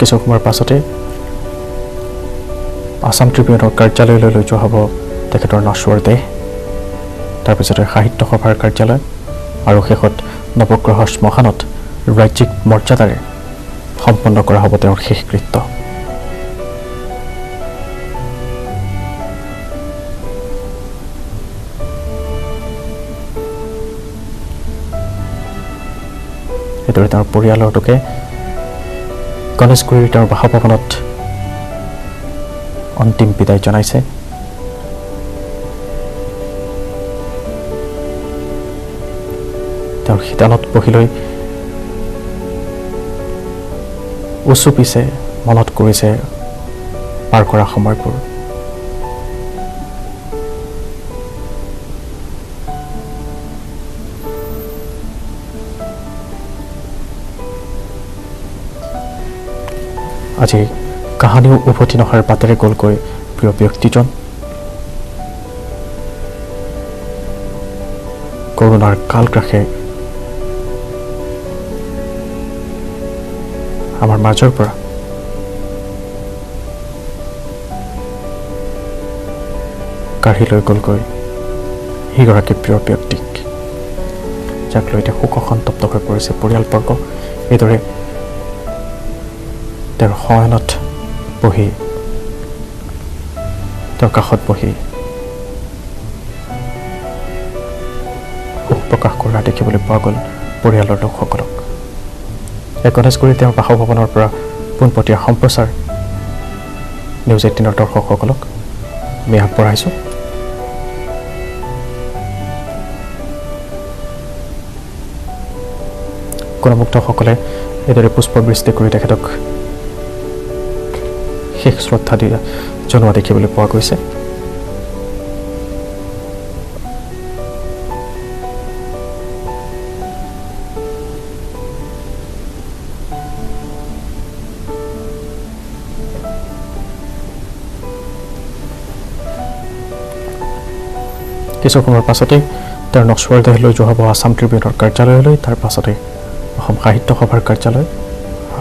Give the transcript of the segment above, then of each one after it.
কিছু সময়ৰ পাছতে আসাম ট্ৰিবিউনৰ কাৰ্যালয়লৈ লৈ যোৱা হ'ব তেখেতৰ নশ্বৰৰ দেহ তাৰপিছতে সাহিত্য সভাৰ কাৰ্যালয় আৰু শেষত নৱগ্ৰহ শ্মশানত ৰাজ্যিক মৰ্যাদাৰে সম্পন্ন কৰা হ'ব তেওঁৰ শেষকৃত্য এইদৰে তেওঁৰ পৰিয়ালৰ লোকে গণেশগুৰিৰ তেওঁৰ বাসভৱনত অন্তিম বিদায় জনাইছে তেওঁৰ শিতানত বহি লৈ উচু পিছে মনত কৰিছে পাৰ কৰা সময়বোৰ আজি কাহানিও উভতি নহাৰ বাটেৰে গ'লগৈ প্ৰিয় ব্যক্তিজন কৰোণাৰ কালগ্ৰাসে আমাৰ মাজৰ পৰা কাঢ়ি লৈ গ'লগৈ সেইগৰাকী প্ৰিয় ব্যক্তিক যাক লৈ এতিয়া শোকসন্তপ্ত হৈ পৰিছে পৰিয়ালবৰ্গ এইদৰে তেওঁৰ শয়নত বহি তেওঁৰ কাষত বহি শোক প্ৰকাশ কৰা দেখিবলৈ পোৱা গ'ল পৰিয়ালৰ লোকসকলক গণেশগুৰি তেওঁৰ বাসভৱনৰ পৰা পোনপটীয়া সম্প্ৰচাৰ নিউজ 18ৰ দৰ্শকসকলক আমি আগবঢ়াইছোঁ গণমুগ্ধসকলে এইদৰে পুষ্পবৃষ্টি কৰি তেখেতক শেষ শ্ৰদ্ধা জনোৱা দেখিবলৈ পোৱা গৈছে কিছু সময়ৰ পাছতেই তেওঁৰ নশ্বৰৰ দেহ লৈ যোৱা হ'ব আসাম ট্ৰিবিউনৰ কাৰ্যালয়লৈ তাৰ পাছতে অসম সাহিত্য সভাৰ কাৰ্যালয়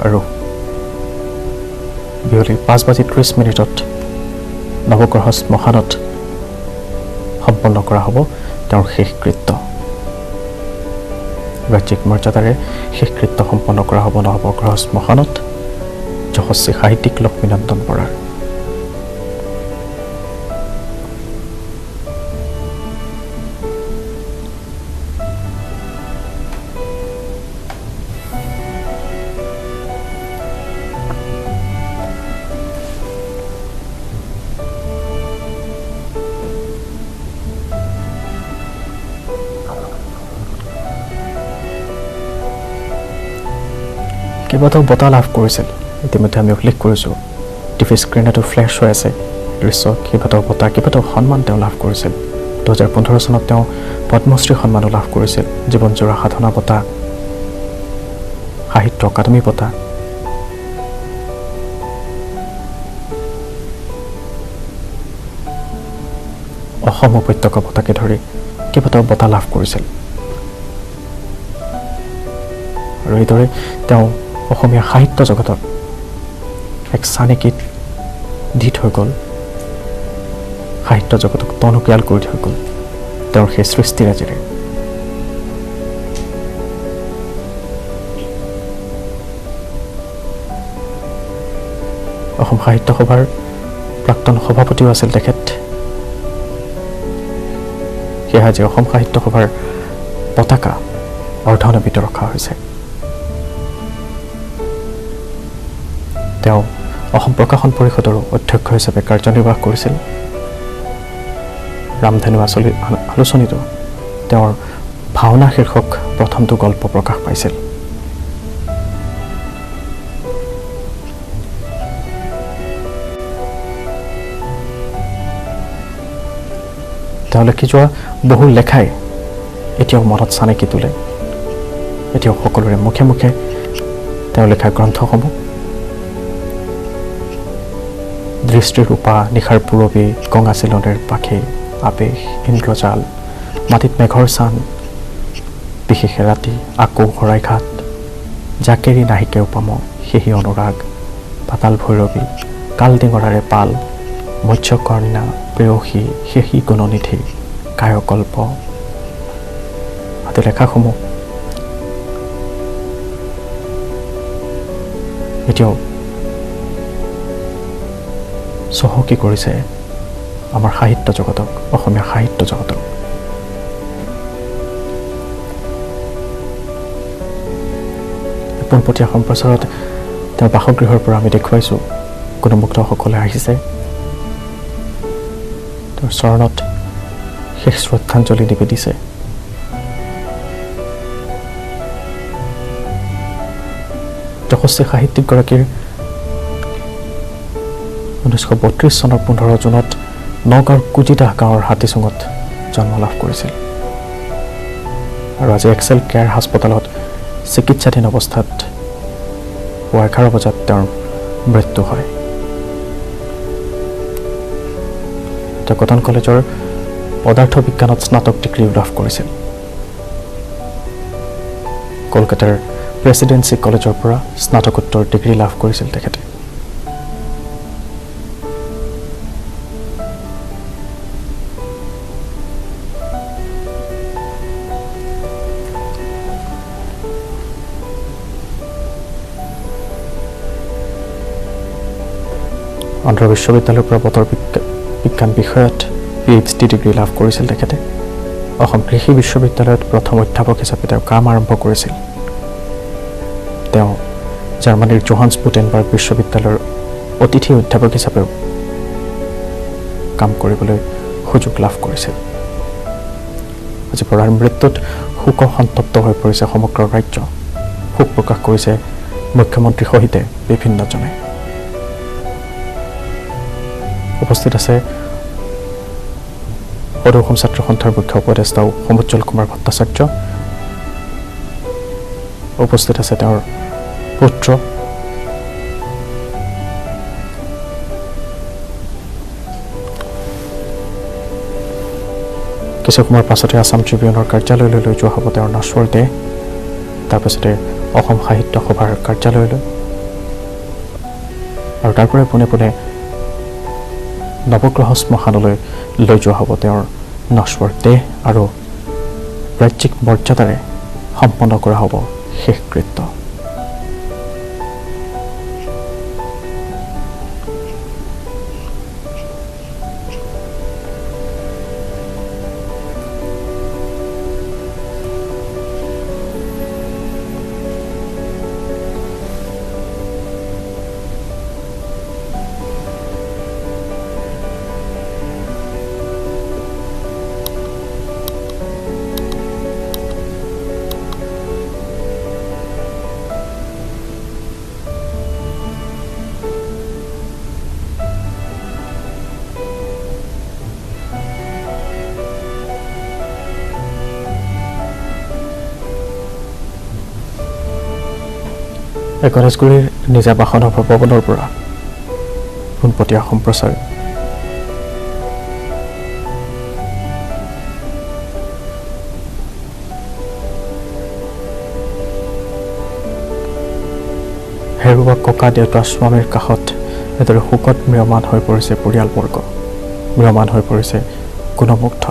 আৰু বিয়লি 5:30 নৱগ্ৰহ শ্মশানত সম্পন্ন কৰা হ'ব তেওঁৰ শেষকৃত্য ৰাজ্যিক মৰ্যাদাৰে শেষকৃত্য সম্পন্ন কৰা হ'ব নৱগ্ৰহ শ্মশানত যশস্বী সাহিত্যিক লক্ষ্মীনন্দন বৰাৰ কেইবাটাও বঁটা লাভ কৰিছিল ইতিমধ্যে আমি উল্লেখ কৰিছোঁ টিভি স্ক্ৰীণতো ফ্লেছ হৈ আছে দৃশ্য কেইবাটাও বঁটা কেইবাটাও সন্মান তেওঁ লাভ কৰিছিল 2015 চনত তেওঁ পদ্মশ্ৰী সন্মানো লাভ কৰিছিল জীৱনজোৰা সাধনা বঁটা সাহিত্য অকাডেমী বঁটা অসম উপত্যকা বঁটাকে ধৰি কেইবাটাও বঁটা লাভ কৰিছিল আৰু এইদৰে তেওঁ অসমীয়া সাহিত্য জগতত এক চানেকিত দি থৈ গ'ল সাহিত্য জগতক টনকিয়াল কৰি থৈ গ'ল তেওঁৰ সেই সৃষ্টিৰাজিৰে অসম সাহিত্য সভাৰ প্ৰাক্তন সভাপতিও আছিল তেখেত সেয়া যে অসম সাহিত্য সভাৰ পতাকা অৰ্ধনমিত ৰখা হৈছে তেওঁ অসম প্ৰকাশন পৰিষদৰ অধ্যক্ষ হিচাপে কাৰ্যনিৰ্বাহ কৰিছিল ৰামধেনু আলোচনীতো তেওঁৰ ভাওনা শীৰ্ষক প্ৰথমটো গল্প প্ৰকাশ পাইছিল তেওঁ লিখি যোৱা বহু লেখাই এতিয়াও মনত চানেকি তোলে এতিয়াও সকলোৰে মুখে মুখে তেওঁ লিখা গ্ৰন্থসমূহ দৃষ্টিৰূপা নিশাৰ পূৰবী গঙা চিলনীৰ পাখি আবেশ ইন্দ্ৰজাল মাটিত মেঘৰ চান বিশেষে ৰাতি আকৌ শৰাইঘাট জাকেৰি নাহিকে উপাম সেহি অনুৰাগ পাতাল ভৈৰৱী কাল ডিঙৰাৰে পাল মৎস্যকন্যা প্ৰেয়সী শেষী গুণনিধি কায়কল্প আদি লেখাসমূহ এতিয়াও চহকী কৰিছে আমাৰ সাহিত্য জগতক অসমীয়া সাহিত্য জগতক পোনপটীয়া সম্প্ৰচাৰত তেওঁৰ বাসগৃহৰ পৰা আমি দেখুৱাইছোঁ গুণমুগ্ধসকলে আহিছে তেওঁৰ চৰণত শেষ শ্ৰদ্ধাঞ্জলি নিবেদিছে যশস্বী সাহিত্যিকগৰাকীৰ 1932 চনৰ 15 জুনত নগাঁৱৰ কুজিদাহ গাঁৱৰ হাতীচুঙত জন্ম লাভ কৰিছিল আৰু আজি এক্সেল কেয়াৰ হাস্পতালত চিকিৎসাধীন অৱস্থাত 11 বজাত তেওঁৰ মৃত্যু হয় তেওঁ কটন কলেজৰ পদাৰ্থ বিজ্ঞানত স্নাতক ডিগ্ৰী লাভ কৰিছিল কলকাতাৰ প্ৰেচিডেন্সি কলেজৰ পৰা স্নাতকোত্তৰ ডিগ্ৰী লাভ কৰিছিল তেখেতে অন্ধ্ৰ বিশ্ববিদ্যালয়ৰ পৰা বতৰ বিজ্ঞান বিষয়ত PhD ডিগ্ৰী লাভ কৰিছিল তেখেতে অসম কৃষি বিশ্ববিদ্যালয়ত প্ৰথম অধ্যাপক হিচাপে তেওঁ কাম আৰম্ভ কৰিছিল তেওঁ জাৰ্মানীৰ জোহান্সবুটেনবাৰ্গ বিশ্ববিদ্যালয়ৰ অতিথি অধ্যাপক হিচাপেও কাম কৰিবলৈ সুযোগ লাভ কৰিছিল আজি পৰাৰ মৃত্যুত শোক সন্তপ্ত হৈ পৰিছে সমগ্ৰ ৰাজ্য শোক প্ৰকাশ কৰিছে মুখ্যমন্ত্ৰীৰ সহিতে বিভিন্নজনে উপস্থিত আছে সদৌ অসম ছাত্ৰ সন্থাৰ মুখ্য উপদেষ্টা সমুজ্জ্বল কুমাৰ ভট্টাচাৰ্য উপস্থিত আছে তেওঁৰ পুত্ৰ কিছু সময়ৰ পাছতে আছাম ট্ৰিবিউনৰ কাৰ্যালয়লৈ লৈ যোৱা হ'ব তেওঁৰ নশ্বৰ দেহ তাৰপিছতে অসম সাহিত্য সভাৰ কাৰ্যালয়লৈ আৰু তাৰ পৰাই পোনে পোনে নৱগ্ৰহ শ্মশানলৈ লৈ যোৱা হ'ব তেওঁৰ নশ্বৰ দেহ আৰু ৰাজ্যিক মৰ্যাদাৰে সম্পন্ন কৰা হ'ব শেষকৃত্য গণেশগুৰিৰ নিজা বাসনৰ ভৱনৰ পৰা পোনপটীয়া সম্প্ৰচাৰ হেৰুৱা ককা দেউতা স্বামীৰ কাষত এদৰে শোকত ম্ৰিয়মান হৈ পৰিছে পৰিয়ালবৰ্গ ম্ৰিয়মান হৈ পৰিছে গুণমুগ্ধ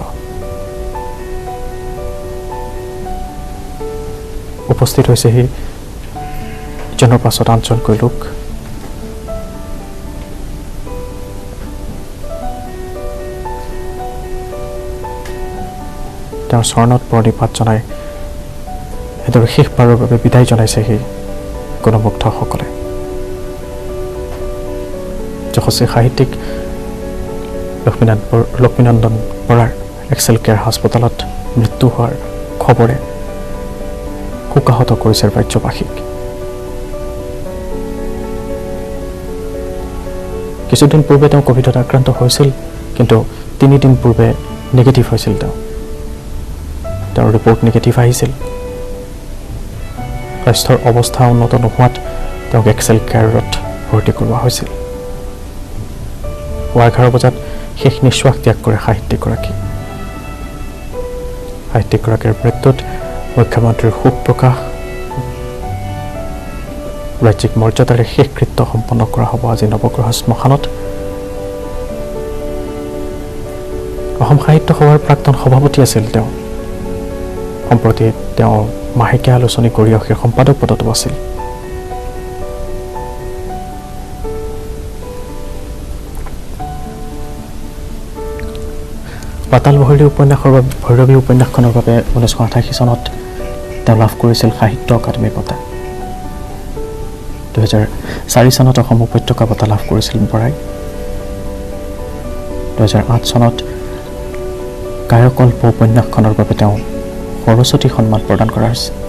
উপস্থিত হৈছেহি জনৰ পাছত আঞ্চলকৈ লোক তেওঁৰ চৰণত প্ৰণিপাত জনাই এদৰে শেষবাৰৰ বাবে বিদায় জনাইছেহি গুণমুগ্ধসকলে যশস্বী সাহিত্যিক লক্ষ্মীনন্দন বৰাৰ এক্সেল কেয়াৰ হাস্পতালত মৃত্যু হোৱাৰ খবৰে শোকাহত কৰিছে ৰাজ্যবাসীক কিছুদিন পূৰ্বে তেওঁ কোভিডত আক্ৰান্ত হৈছিল কিন্তু 3 দিন পূৰ্বে নেগেটিভ হৈছিল তেওঁৰ ৰিপৰ্ট নেগেটিভ আহিছিল স্বাস্থ্যৰ অৱস্থা উন্নত নোহোৱাত তেওঁক এক্সেল কেয়াৰত ভৰ্তি কৰোৱা হৈছিল 11 বজাত শেষ নিশ্বাস ত্যাগ কৰে সাহিত্যিকগৰাকীৰ মৃত্যুত মুখ্যমন্ত্ৰীৰ শোক প্ৰকাশ ৰাজ্যিক মৰ্যাদাৰে শেষকৃত্য সম্পন্ন কৰা হ'ব আজি নৱগ্ৰহ শ্মশানত। অসম সাহিত্য সভাৰ প্ৰাক্তন সভাপতি আছিল তেওঁ। সম্প্ৰতি তেওঁ মাহেকীয়া আলোচনী গৰিয়সীৰ সম্পাদক পদতো আছিল। পাতাল ভৈৰৱী উপন্যাসখনৰ বাবে 1988 চনত তেওঁ লাভ কৰিছিল সাহিত্য অকাডেমী বঁটা। 2004 চনত অসম উপত্যকা বঁটা লাভ কৰিছিল বৰাই। 2008 চনত কায়কল্প উপন্যাসখনৰ বাবে তেওঁ সৰস্বতী সন্মান প্ৰদান কৰা হৈছে।